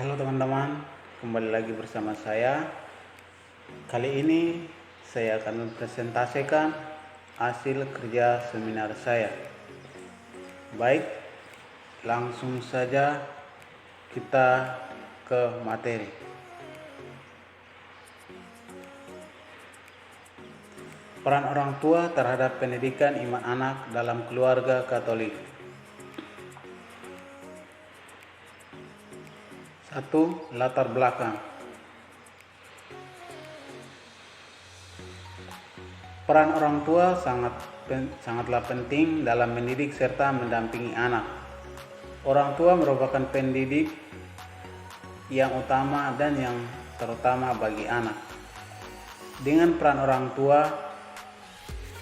Halo teman-teman, kembali lagi bersama saya. Kali ini saya akan mempresentasikan hasil kerja seminar saya. Baik, langsung saja kita ke materi. Peran orang tua terhadap pendidikan iman anak dalam keluarga Katolik. 1. Latar belakang. Peran orang tua sangatlah penting dalam mendidik serta mendampingi anak. Orang tua merupakan pendidik yang utama dan yang terutama bagi anak. Dengan peran orang tua,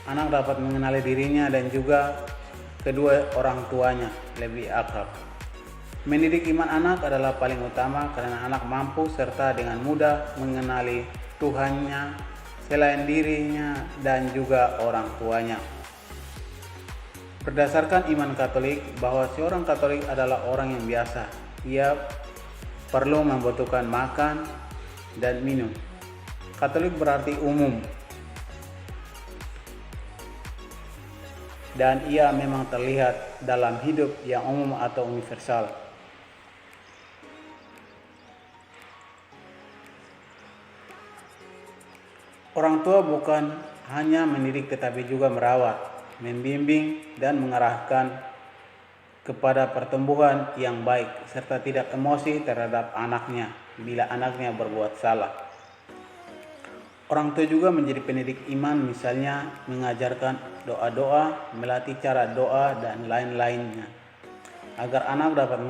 anak dapat mengenali dirinya dan juga kedua orang tuanya lebih akrab. Mendidik iman anak adalah paling utama karena anak mampu serta dengan mudah mengenali Tuhannya selain dirinya dan juga orang tuanya. Berdasarkan iman Katolik bahwa seorang Katolik adalah orang yang biasa. Ia perlu membutuhkan makan dan minum. Katolik berarti umum. Dan ia memang terlihat dalam hidup yang umum atau universal. Orang tua bukan hanya mendidik tetapi juga merawat, membimbing, dan mengarahkan kepada pertumbuhan yang baik serta tidak emosi terhadap anaknya bila anaknya berbuat salah. Orang tua juga menjadi pendidik iman, misalnya mengajarkan doa-doa, melatih cara doa, dan lain-lainnya, agar anak dapat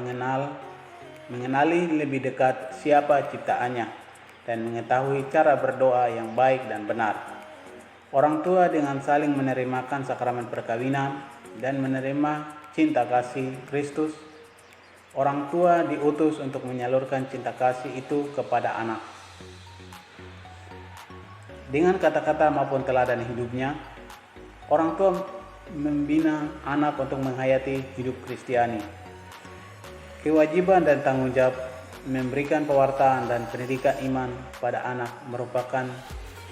mengenali lebih dekat siapa ciptaannya dan mengetahui cara berdoa yang baik dan benar. Orang tua dengan saling menerimakan sakramen perkawinan dan menerima cinta kasih Kristus, orang tua diutus untuk menyalurkan cinta kasih itu kepada anak. Dengan kata-kata maupun teladan hidupnya, orang tua membina anak untuk menghayati hidup Kristiani. Kewajiban dan tanggung jawab memberikan pewartaan dan pendidikan iman pada anak merupakan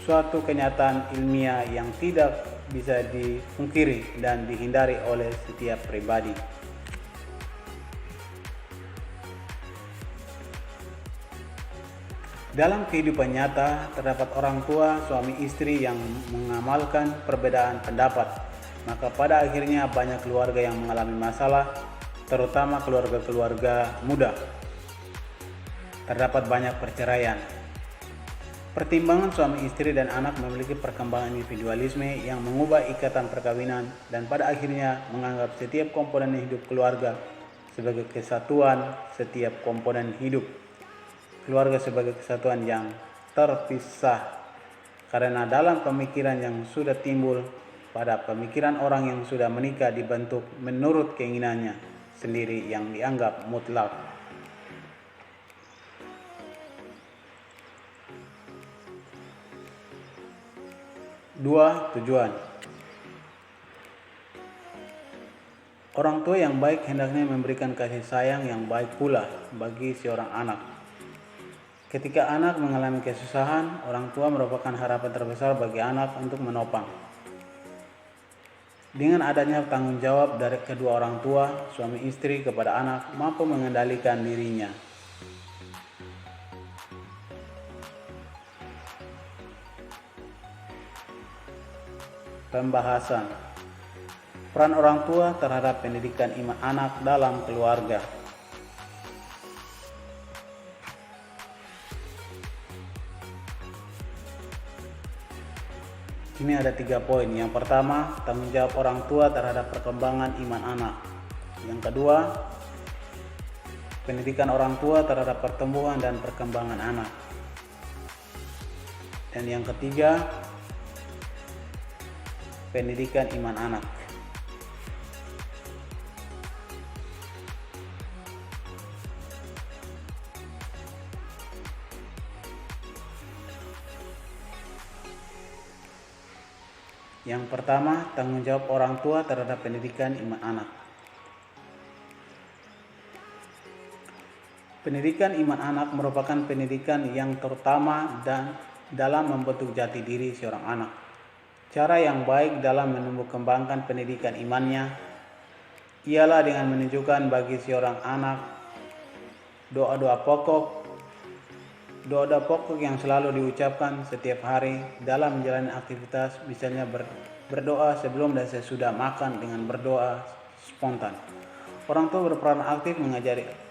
suatu kenyataan ilmiah yang tidak bisa dipungkiri dan dihindari oleh setiap pribadi. Dalam kehidupan nyata, terdapat orang tua, suami istri yang mengamalkan perbedaan pendapat, maka pada akhirnya banyak keluarga yang mengalami masalah, terutama keluarga-keluarga muda. Terdapat banyak perceraian. Pertimbangan suami istri dan anak memiliki perkembangan individualisme yang mengubah ikatan perkawinan dan pada akhirnya menganggap setiap komponen hidup keluarga sebagai kesatuan setiap komponen hidup. Keluarga sebagai kesatuan yang terpisah karena dalam pemikiran yang sudah timbul pada pemikiran orang yang sudah menikah dibentuk menurut keinginannya sendiri yang dianggap mutlak. 2. Tujuan. Orang tua yang baik hendaknya memberikan kasih sayang yang baik pula bagi seorang anak. Ketika anak mengalami kesusahan, orang tua merupakan harapan terbesar bagi anak untuk menopang. Dengan adanya tanggung jawab dari kedua orang tua, suami istri kepada anak mampu mengendalikan dirinya. Pembahasan peran orang tua terhadap pendidikan iman anak dalam keluarga. Ini ada 3 poin. Yang pertama, tanggung jawab orang tua terhadap perkembangan iman anak. Yang kedua, pendidikan orang tua terhadap pertumbuhan dan perkembangan anak. Dan yang ketiga, pendidikan iman anak. Yang pertama, tanggung jawab orang tua terhadap pendidikan iman anak. Pendidikan iman anak merupakan pendidikan yang terutama dan dalam membentuk jati diri seorang anak. Cara yang baik dalam menumbuh kembangkan pendidikan imannya ialah dengan menunjukkan bagi seorang anak doa-doa pokok yang selalu diucapkan setiap hari dalam menjalani aktivitas, misalnya berdoa sebelum dan sesudah makan dengan berdoa spontan. Orang tua berperan aktif mengajari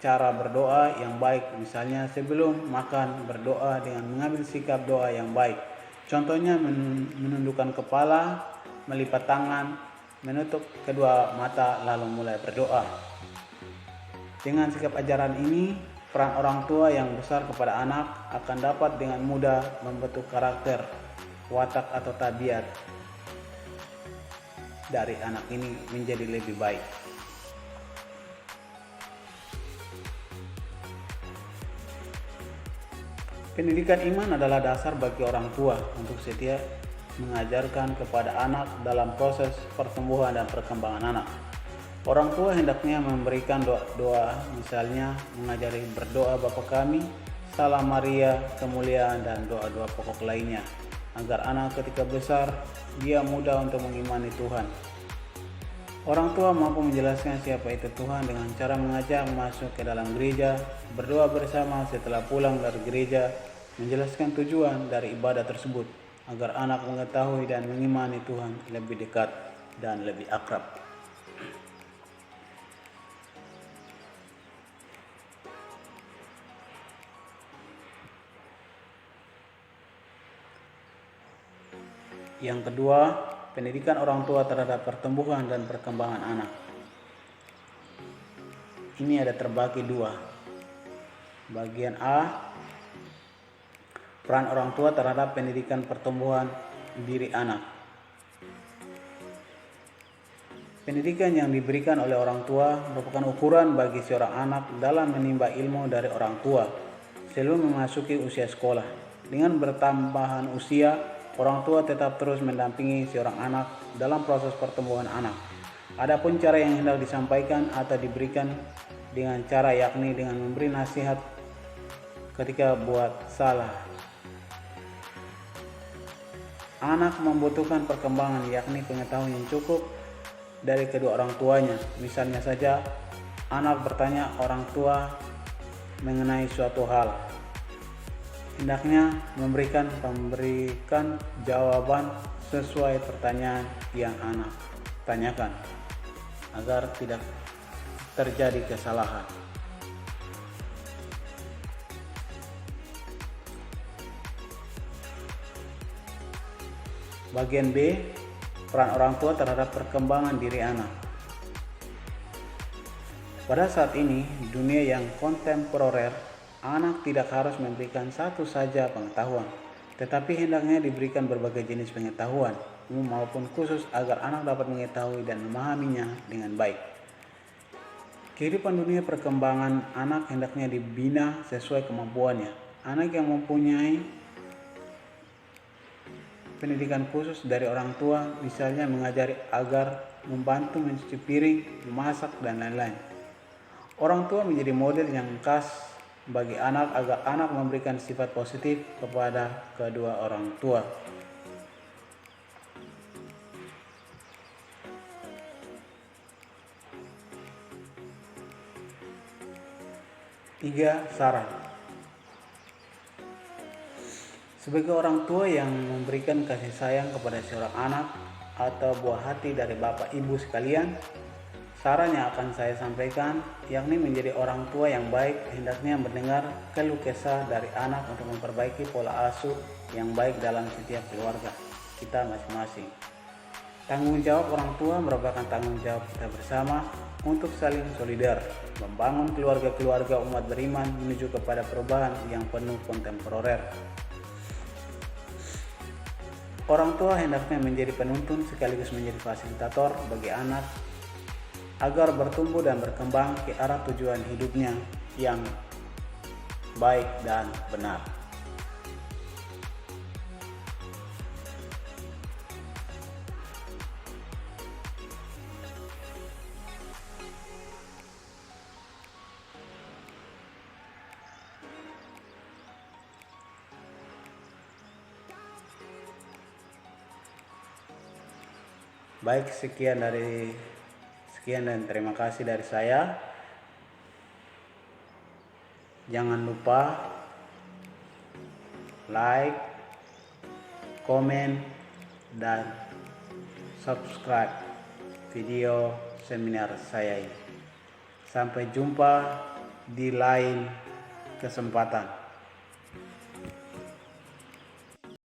cara berdoa yang baik, misalnya sebelum makan berdoa dengan mengambil sikap doa yang baik. Contohnya menundukkan kepala, melipat tangan, menutup kedua mata lalu mulai berdoa. Dengan sikap ajaran ini, peran orang tua yang besar kepada anak akan dapat dengan mudah membentuk karakter, watak atau tabiat dari anak ini menjadi lebih baik. Pendidikan iman adalah dasar bagi orang tua untuk setia mengajarkan kepada anak dalam proses pertumbuhan dan perkembangan anak. Orang tua hendaknya memberikan doa-doa, misalnya mengajari berdoa Bapa Kami, Salam Maria, kemuliaan dan doa-doa pokok lainnya, agar anak ketika besar dia mudah untuk mengimani Tuhan. Orang tua mampu menjelaskan siapa itu Tuhan dengan cara mengajak masuk ke dalam gereja, berdoa bersama setelah pulang dari gereja, menjelaskan tujuan dari ibadah tersebut, agar anak mengetahui dan mengimani Tuhan lebih dekat dan lebih akrab. Yang kedua, pendidikan orang tua terhadap pertumbuhan dan perkembangan anak. Ini ada terbagi dua. Bagian A, peran orang tua terhadap pendidikan pertumbuhan diri anak. Pendidikan yang diberikan oleh orang tua merupakan ukuran bagi seorang anak dalam menimba ilmu dari orang tua sebelum memasuki usia sekolah. Dengan bertambahan usia, orang tua tetap terus mendampingi seorang anak dalam proses pertumbuhan anak. Adapun cara yang hendak disampaikan atau diberikan dengan cara yakni dengan memberi nasihat ketika buat salah. Anak membutuhkan perkembangan yakni pengetahuan yang cukup dari kedua orang tuanya. Misalnya saja anak bertanya orang tua mengenai suatu hal, hendaknya memberikan jawaban sesuai pertanyaan yang anak tanyakan agar tidak terjadi kesalahan. Bagian B, peran orang tua terhadap perkembangan diri anak. Pada saat ini, dunia yang kontemporer, anak tidak harus memberikan satu saja pengetahuan, tetapi hendaknya diberikan berbagai jenis pengetahuan, umum maupun khusus, agar anak dapat mengetahui dan memahaminya dengan baik. Kehidupan dunia perkembangan anak hendaknya dibina sesuai kemampuannya. Anak yang mempunyai pendidikan khusus dari orang tua, misalnya mengajari agar membantu mencuci piring, memasak, dan lain-lain. Orang tua menjadi model yang khas bagi anak agar anak memberikan sifat positif kepada kedua orang tua. Tiga, saran. Sebagai orang tua yang memberikan kasih sayang kepada seorang anak atau buah hati dari Bapak Ibu sekalian, saran yang akan saya sampaikan yakni menjadi orang tua yang baik hendaknya mendengar keluh kesah dari anak untuk memperbaiki pola asuh yang baik dalam setiap keluarga kita masing-masing. Tanggung jawab orang tua merupakan tanggung jawab kita bersama untuk saling solidar, membangun keluarga-keluarga umat beriman menuju kepada perubahan yang penuh kontemporer. Orang tua hendaknya menjadi penuntun sekaligus menjadi fasilitator bagi anak agar bertumbuh dan berkembang ke arah tujuan hidupnya yang baik dan benar. Baik, sekian dan terima kasih dari saya. Jangan lupa like, komen, dan subscribe video seminar saya ini. Sampai jumpa di lain kesempatan.